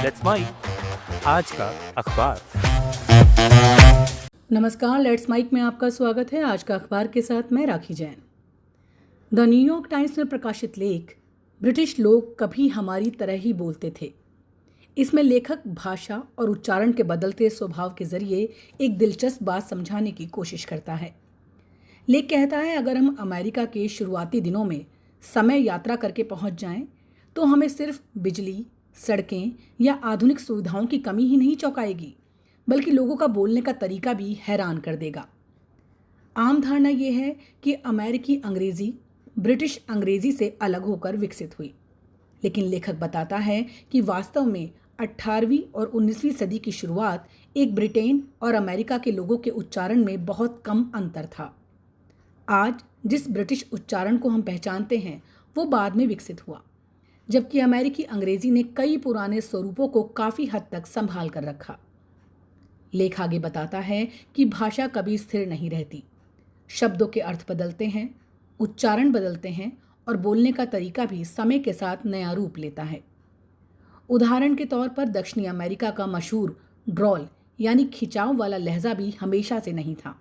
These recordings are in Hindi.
लेट्स माइक आज का अखबार। नमस्कार, लेट्स माइक में आपका स्वागत है। आज का अखबार के साथ मैं राखी जैन। द न्यूयॉर्क टाइम्स में प्रकाशित लेख ब्रिटिश लोग कभी हमारी तरह ही बोलते थे। इसमें लेखक भाषा और उच्चारण के बदलते स्वभाव के जरिए एक दिलचस्प बात समझाने की कोशिश करता है। लेख कहता है, अगर हम अमेरिका के शुरुआती दिनों में समय यात्रा करके पहुंच जाएं, तो हमें सिर्फ बिजली, सड़कें या आधुनिक सुविधाओं की कमी ही नहीं चौंकाएगी, बल्कि लोगों का बोलने का तरीका भी हैरान कर देगा। आम धारणा यह है कि अमेरिकी अंग्रेजी ब्रिटिश अंग्रेजी से अलग होकर विकसित हुई, लेकिन लेखक बताता है कि वास्तव में 18वीं और 19वीं सदी की शुरुआत एक ब्रिटेन और अमेरिका के लोगों के उच्चारण में बहुत कम अंतर था। आज जिस ब्रिटिश उच्चारण को हम पहचानते हैं वो बाद में विकसित हुआ, जबकि अमेरिकी अंग्रेजी ने कई पुराने स्वरूपों को काफी हद तक संभाल कर रखा। लेख आगे बताता है कि भाषा कभी स्थिर नहीं रहती। शब्दों के अर्थ बदलते हैं, उच्चारण बदलते हैं और बोलने का तरीका भी समय के साथ नया रूप लेता है। उदाहरण के तौर पर दक्षिणी अमेरिका का मशहूर ड्रॉल यानी खिंचाव वाला लहजा भी हमेशा से नहीं था,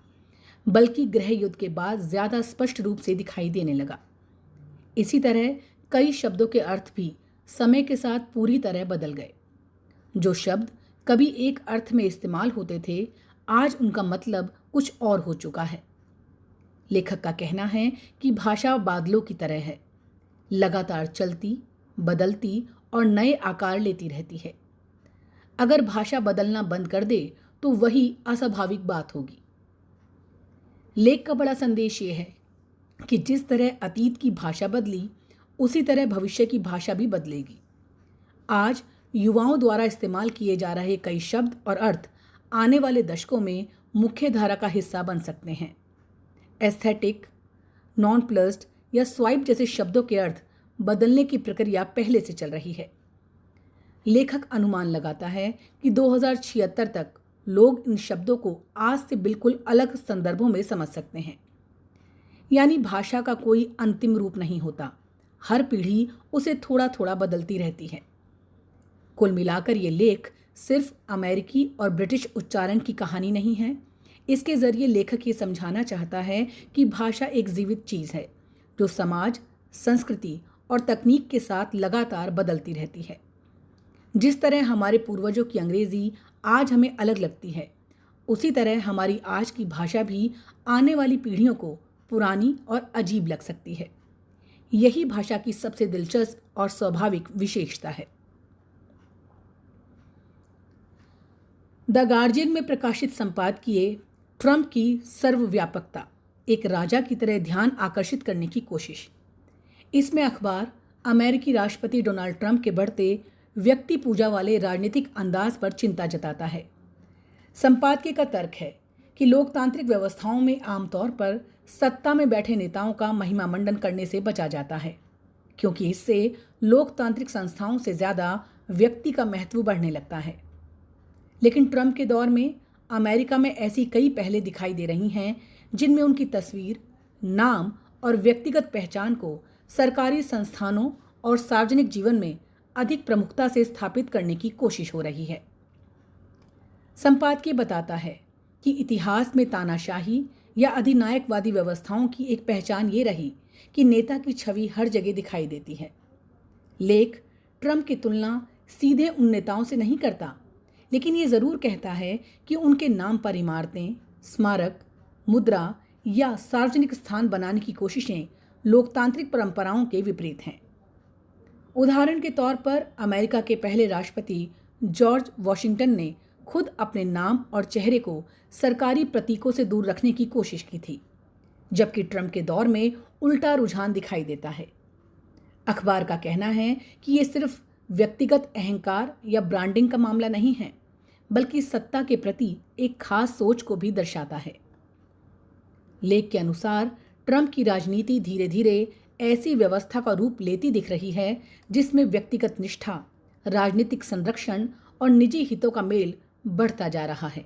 बल्कि गृह युद्ध के बाद ज्यादा स्पष्ट रूप से दिखाई देने लगा। इसी तरह कई शब्दों के अर्थ भी समय के साथ पूरी तरह बदल गए। जो शब्द कभी एक अर्थ में इस्तेमाल होते थे, आज उनका मतलब कुछ और हो चुका है। लेखक का कहना है कि भाषा बादलों की तरह है, लगातार चलती, बदलती और नए आकार लेती रहती है। अगर भाषा बदलना बंद कर दे तो वही अस्वाभाविक बात होगी। लेख का बड़ा संदेश ये है कि जिस तरह अतीत की भाषा बदली, उसी तरह भविष्य की भाषा भी बदलेगी। आज युवाओं द्वारा इस्तेमाल किए जा रहे कई शब्द और अर्थ आने वाले दशकों में मुख्य धारा का हिस्सा बन सकते हैं। एस्थेटिक, नॉन प्लस्ड या स्वाइप जैसे शब्दों के अर्थ बदलने की प्रक्रिया पहले से चल रही है। लेखक अनुमान लगाता है कि 2076 तक लोग इन शब्दों को आज से बिल्कुल अलग संदर्भों में समझ सकते हैं। यानी भाषा का कोई अंतिम रूप नहीं होता, हर पीढ़ी उसे थोड़ा थोड़ा बदलती रहती है। कुल मिलाकर ये लेख सिर्फ अमेरिकी और ब्रिटिश उच्चारण की कहानी नहीं है। इसके जरिए लेखक ये समझाना चाहता है कि भाषा एक जीवित चीज़ है जो समाज, संस्कृति और तकनीक के साथ लगातार बदलती रहती है। जिस तरह हमारे पूर्वजों की अंग्रेजी आज हमें अलग लगती है, उसी तरह हमारी आज की भाषा भी आने वाली पीढ़ियों को पुरानी और अजीब लग सकती है। यही भाषा की सबसे दिलचस्प और स्वाभाविक विशेषता है। द गार्जियन में प्रकाशित संपादकीय ट्रंप की सर्वव्यापकता, एक राजा की तरह ध्यान आकर्षित करने की कोशिश। इसमें अखबार अमेरिकी राष्ट्रपति डोनाल्ड ट्रंप के बढ़ते व्यक्ति पूजा वाले राजनीतिक अंदाज पर चिंता जताता है। संपादकीय का तर्क है कि लोकतांत्रिक व्यवस्थाओं में आमतौर पर सत्ता में बैठे नेताओं का महिमा मंडन करने से बचा जाता है, क्योंकि इससे लोकतांत्रिक संस्थाओं से ज्यादा व्यक्ति का महत्व बढ़ने लगता है। लेकिन ट्रंप के दौर में अमेरिका में ऐसी कई पहलें दिखाई दे रही हैं जिनमें उनकी तस्वीर, नाम और व्यक्तिगत पहचान को सरकारी संस्थानों और सार्वजनिक जीवन में अधिक प्रमुखता से स्थापित करने की कोशिश हो रही है। संपादकीय बताता है कि इतिहास में तानाशाही या अधिनायकवादी व्यवस्थाओं की एक पहचान ये रही कि नेता की छवि हर जगह दिखाई देती है। लेख ट्रंप की तुलना सीधे उन नेताओं से नहीं करता, लेकिन ये जरूर कहता है कि उनके नाम पर इमारतें, स्मारक, मुद्रा या सार्वजनिक स्थान बनाने की कोशिशें लोकतांत्रिक परंपराओं के विपरीत हैं। उदाहरण के तौर पर अमेरिका के पहले राष्ट्रपति जॉर्ज वॉशिंगटन ने खुद अपने नाम और चेहरे को सरकारी प्रतीकों से दूर रखने की कोशिश की थी, जबकि ट्रंप के दौर में उल्टा रुझान दिखाई देता है। अखबार का कहना है कि ये सिर्फ व्यक्तिगत अहंकार या ब्रांडिंग का मामला नहीं है, बल्कि सत्ता के प्रति एक खास सोच को भी दर्शाता है। लेख के अनुसार ट्रंप की राजनीति धीरे धीरे ऐसी व्यवस्था का रूप लेती दिख रही है जिसमें व्यक्तिगत निष्ठा, राजनीतिक संरक्षण और निजी हितों का मेल बढ़ता जा रहा है।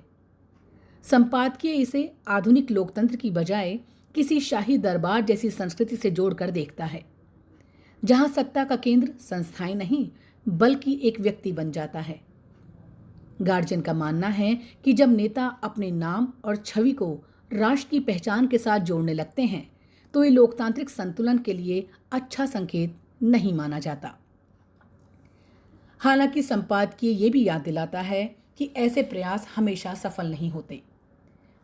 संपादकीय इसे आधुनिक लोकतंत्र की बजाय किसी शाही दरबार जैसी संस्कृति से जोड़कर देखता है, जहां सत्ता का केंद्र संस्थाएं नहीं बल्कि एक व्यक्ति बन जाता है। गार्जियन का मानना है कि जब नेता अपने नाम और छवि को राष्ट्र की पहचान के साथ जोड़ने लगते हैं तो ये लोकतांत्रिक संतुलन के लिए अच्छा संकेत नहीं माना जाता। हालांकि संपादकीय ये भी याद दिलाता है कि ऐसे प्रयास हमेशा सफल नहीं होते।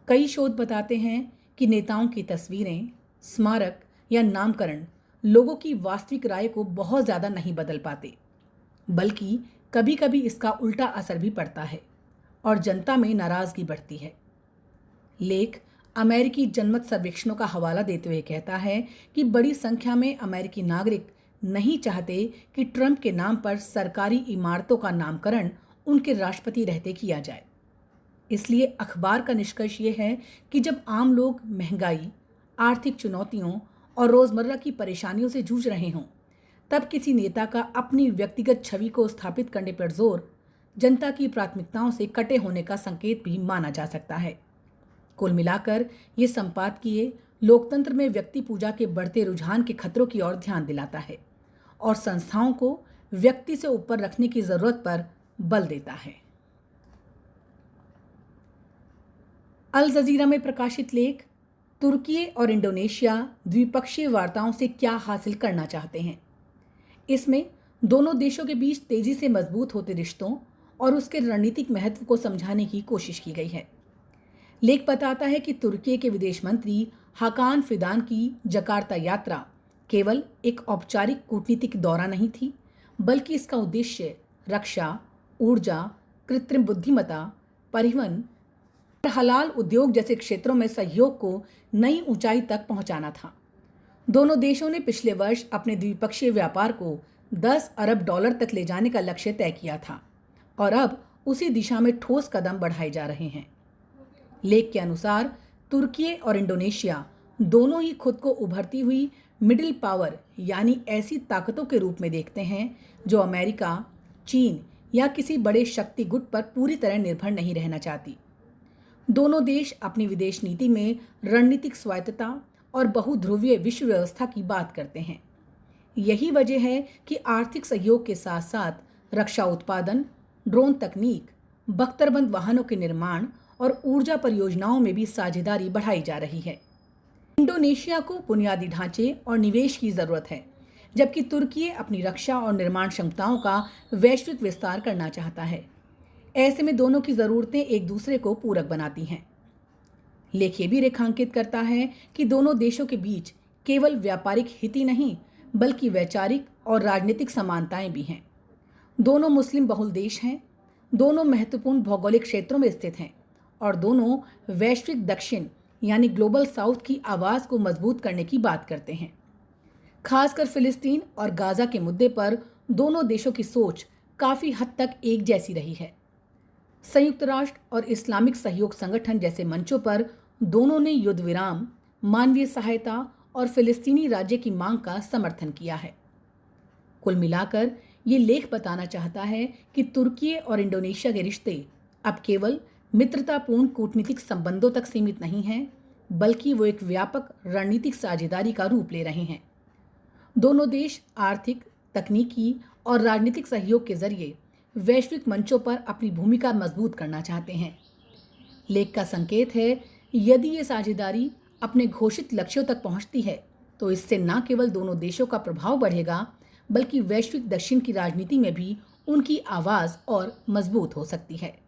कई शोध बताते हैं कि नेताओं की तस्वीरें, स्मारक या नामकरण लोगों की वास्तविक राय को बहुत ज़्यादा नहीं बदल पाते, बल्कि कभी कभी इसका उल्टा असर भी पड़ता है और जनता में नाराज़गी बढ़ती है। लेख अमेरिकी जनमत सर्वेक्षणों का हवाला देते हुए कहता है कि बड़ी संख्या में अमेरिकी नागरिक नहीं चाहते कि ट्रंप के नाम पर सरकारी इमारतों का नामकरण उनके राष्ट्रपति रहते किया जाए। इसलिए अखबार का निष्कर्ष ये है कि जब आम लोग महंगाई, आर्थिक चुनौतियों और रोज़मर्रा की परेशानियों से जूझ रहे हों, तब किसी नेता का अपनी व्यक्तिगत छवि को स्थापित करने पर जोर जनता की प्राथमिकताओं से कटे होने का संकेत भी माना जा सकता है। कुल मिलाकर ये संपादकीय लोकतंत्र में व्यक्ति पूजा के बढ़ते रुझान के खतरों की ओर ध्यान दिलाता है और संस्थाओं को व्यक्ति से ऊपर रखने की जरूरत पर बल देता है। अल जजीरा में प्रकाशित लेख तुर्की और इंडोनेशिया द्विपक्षीय वार्ताओं से क्या हासिल करना चाहते हैं। इसमें दोनों देशों के बीच तेजी से मजबूत होते रिश्तों और उसके रणनीतिक महत्व को समझाने की कोशिश की गई है। लेख बताता है कि तुर्की के विदेश मंत्री हाकान फिदान की जकार्ता यात्रा केवल एक औपचारिक कूटनीतिक दौरा नहीं थी, बल्कि इसका उद्देश्य रक्षा, ऊर्जा, कृत्रिम बुद्धिमत्ता, परिवहन और हलाल उद्योग जैसे क्षेत्रों में सहयोग को नई ऊंचाई तक पहुंचाना था। दोनों देशों ने पिछले वर्ष अपने द्विपक्षीय व्यापार को 10 अरब डॉलर तक ले जाने का लक्ष्य तय किया था और अब उसी दिशा में ठोस कदम बढ़ाए जा रहे हैं। लेख के अनुसार तुर्की और इंडोनेशिया दोनों ही खुद को उभरती हुई मिडिल पावर यानी ऐसी ताकतों के रूप में देखते हैं जो अमेरिका, चीन या किसी बड़े शक्ति गुट पर पूरी तरह निर्भर नहीं रहना चाहती। दोनों देश अपनी विदेश नीति में रणनीतिक स्वायत्तता और बहुध्रुवीय विश्व व्यवस्था की बात करते हैं। यही वजह है कि आर्थिक सहयोग के साथ साथ रक्षा उत्पादन, ड्रोन तकनीक, बख्तरबंद वाहनों के निर्माण और ऊर्जा परियोजनाओं में भी साझेदारी बढ़ाई जा रही है। इंडोनेशिया को बुनियादी ढांचे और निवेश की जरूरत है, जबकि तुर्की अपनी रक्षा और निर्माण क्षमताओं का वैश्विक विस्तार करना चाहता है। ऐसे में दोनों की जरूरतें एक दूसरे को पूरक बनाती हैं। लेख ये भी रेखांकित करता है कि दोनों देशों के बीच केवल व्यापारिक हित ही नहीं, बल्कि वैचारिक और राजनीतिक समानताएं भी हैं। दोनों मुस्लिम बहुल देश हैं, दोनों महत्वपूर्ण भौगोलिक क्षेत्रों में स्थित हैं और दोनों वैश्विक दक्षिण यानी ग्लोबल साउथ की आवाज़ को मजबूत करने की बात करते हैं। खासकर फिलिस्तीन और गाजा के मुद्दे पर दोनों देशों की सोच काफ़ी हद तक एक जैसी रही है। संयुक्त राष्ट्र और इस्लामिक सहयोग संगठन जैसे मंचों पर दोनों ने युद्ध विराम, मानवीय सहायता और फिलिस्तीनी राज्य की मांग का समर्थन किया है। कुल मिलाकर ये लेख बताना चाहता है कि तुर्की और इंडोनेशिया के रिश्ते अब केवल मित्रतापूर्ण कूटनीतिक संबंधों तक सीमित नहीं हैं, बल्कि वो एक व्यापक रणनीतिक साझेदारी का रूप ले रहे हैं। दोनों देश आर्थिक, तकनीकी और राजनीतिक सहयोग के जरिए वैश्विक मंचों पर अपनी भूमिका मजबूत करना चाहते हैं। लेख का संकेत है, यदि ये साझेदारी अपने घोषित लक्ष्यों तक पहुंचती है तो इससे न केवल दोनों देशों का प्रभाव बढ़ेगा, बल्कि वैश्विक दक्षिण की राजनीति में भी उनकी आवाज़ और मजबूत हो सकती है।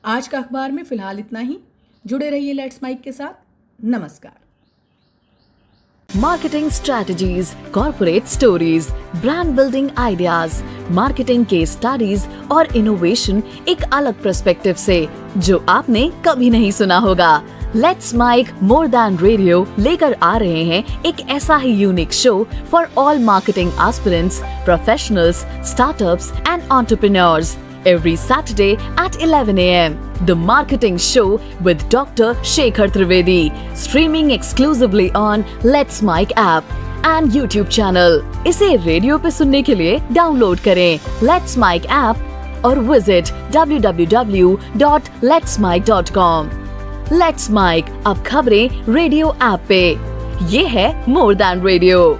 आज का अखबार में फिलहाल इतना ही। जुड़े रहिए लेट्स माइक के साथ। नमस्कार। Marketing strategies, corporate stories, brand building ideas, marketing case studies और इनोवेशन एक अलग पर्सपेक्टिव से जो आपने कभी नहीं सुना होगा। Let's mic more than radio लेकर आ रहे हैं एक ऐसा ही unique show for all marketing aspirants, professionals, startups and entrepreneurs every Saturday at 11 a.m. The Marketing Show with Dr. Shekhar Trivedi, streaming exclusively on Let's Mic app and YouTube channel. इसे रेडियो पे सुनने के लिए डाउनलोड करें Let's Mic app और विजिट www.letsmic.com. Let's Mic अब खबरें रेडियो ऐप पे। ये है मोर देन रेडियो।